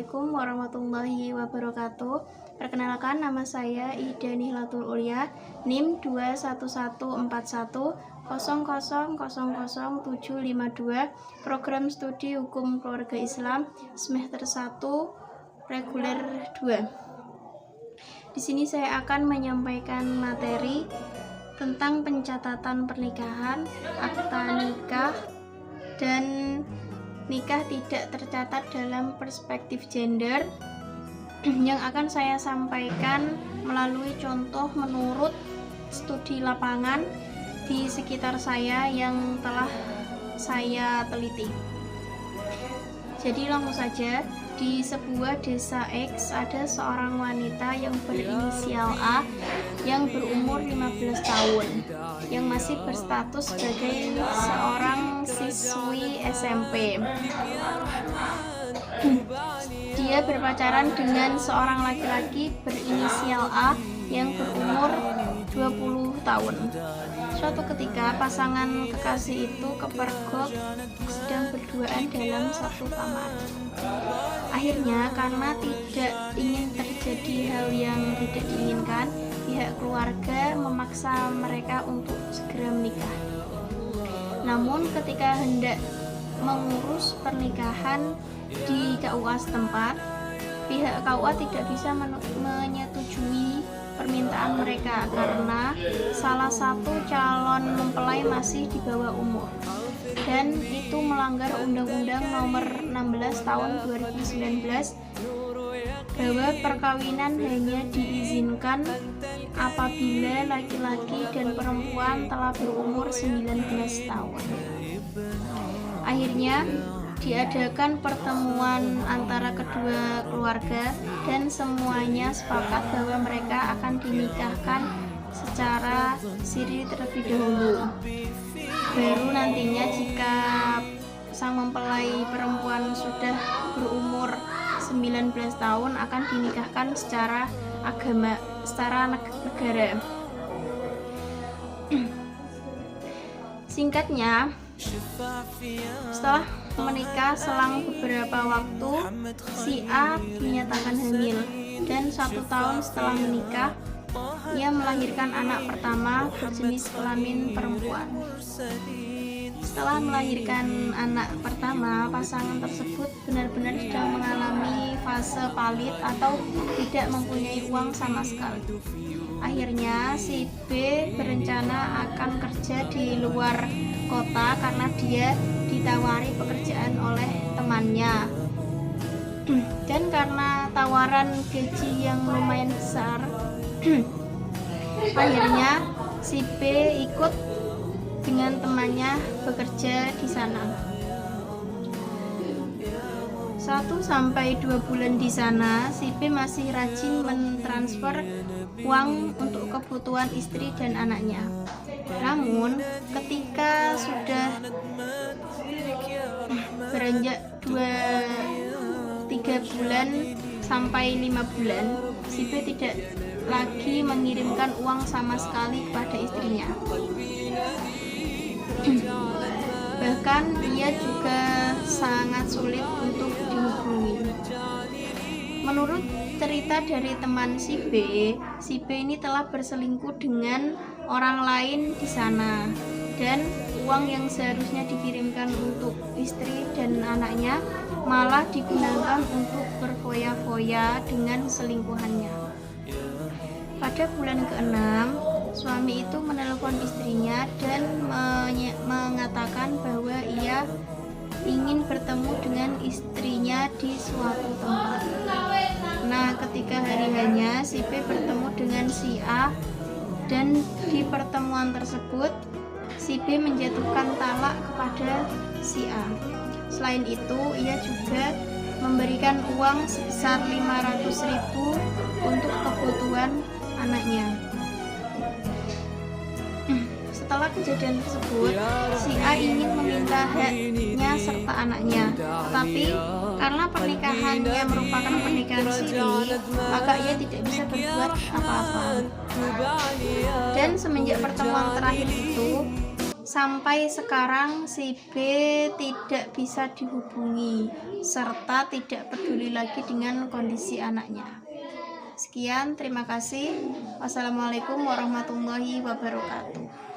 Assalamualaikum warahmatullahi wabarakatuh. Perkenalkan, nama saya Ida Nihlatul Ulia, NIM 2114100000752, Program Studi Hukum Keluarga Islam, semester 1, reguler 2. Di sini saya akan menyampaikan materi tentang pencatatan pernikahan, akta nikah, dan nikah tidak tercatat dalam perspektif gender, yang akan saya sampaikan melalui contoh menurut studi lapangan di sekitar saya yang telah saya teliti. Jadi langsung saja, di sebuah desa X ada seorang wanita yang berinisial A yang berumur 15 tahun yang masih berstatus sebagai seorang siswi SMP. Dia berpacaran dengan seorang laki-laki berinisial A yang berumur 20 tahun. Suatu ketika pasangan kekasih itu kepergok sedang berduaan dalam satu kamar. Akhirnya karena tidak ingin terjadi hal yang tidak diinginkan, pihak keluarga memaksa mereka untuk segera menikah. Namun ketika hendak mengurus pernikahan di KUA setempat, pihak KUA tidak bisa menyetujui permintaan mereka karena salah satu calon mempelai masih di bawah umur, dan itu melanggar Undang-Undang Nomor 16 Tahun 2019 bahwa perkawinan hanya diizinkan apabila laki-laki dan perempuan telah berumur 19 tahun. Akhirnya diadakan pertemuan antara kedua keluarga dan semuanya sepakat bahwa mereka akan dinikahkan secara siri terlebih dahulu. Baru nantinya jika sang mempelai perempuan sudah berumur 19 tahun akan dinikahkan secara agama, secara negara. Singkatnya, setelah menikah selang beberapa waktu, si A dinyatakan hamil, dan 1 tahun setelah menikah ia melahirkan anak pertama berjenis kelamin perempuan. Setelah melahirkan anak pertama, pasangan tersebut benar-benar sedang mengalami fase palit atau tidak mempunyai uang sama sekali. Akhirnya si B berencana akan kerja di luar kota karena dia ditawari pekerjaan oleh temannya. Dan karena tawaran gaji yang lumayan besar, akhirnya si B ikut dengan temannya bekerja di sana. 1-2 bulan di sana, si B masih rajin mentransfer uang untuk kebutuhan istri dan anaknya. Namun ketika sudah beranjak 2-3 bulan sampai 5 bulan, si B tidak lagi mengirimkan uang sama sekali kepada istrinya. Bahkan ia juga sangat sulit untuk dihubungi. Menurut cerita dari teman si B ini telah berselingkuh dengan orang lain di sana, dan uang yang seharusnya dikirimkan untuk istri dan anaknya malah digunakan untuk berfoya-foya dengan selingkuhannya. Pada bulan ke-6, suami itu menelpon istrinya dan mengatakan bahwa ia ingin bertemu dengan istrinya di suatu tempat. Nah, ketika hari hanya, si B bertemu dengan si A, dan di pertemuan tersebut si B menjatuhkan talak kepada si A. Selain itu, ia juga memberikan uang sebesar 500.000 untuk kebutuhan anaknya. Setelah kejadian tersebut, si A ingin meminta haknya serta anaknya, tetapi karena pernikahannya merupakan pernikahan siri, maka ia tidak bisa berbuat apa-apa. Dan semenjak pertemuan terakhir itu, Sampai sekarang si B tidak bisa dihubungi serta tidak peduli lagi dengan kondisi anaknya. Sekian, terima kasih. Wassalamualaikum warahmatullahi wabarakatuh.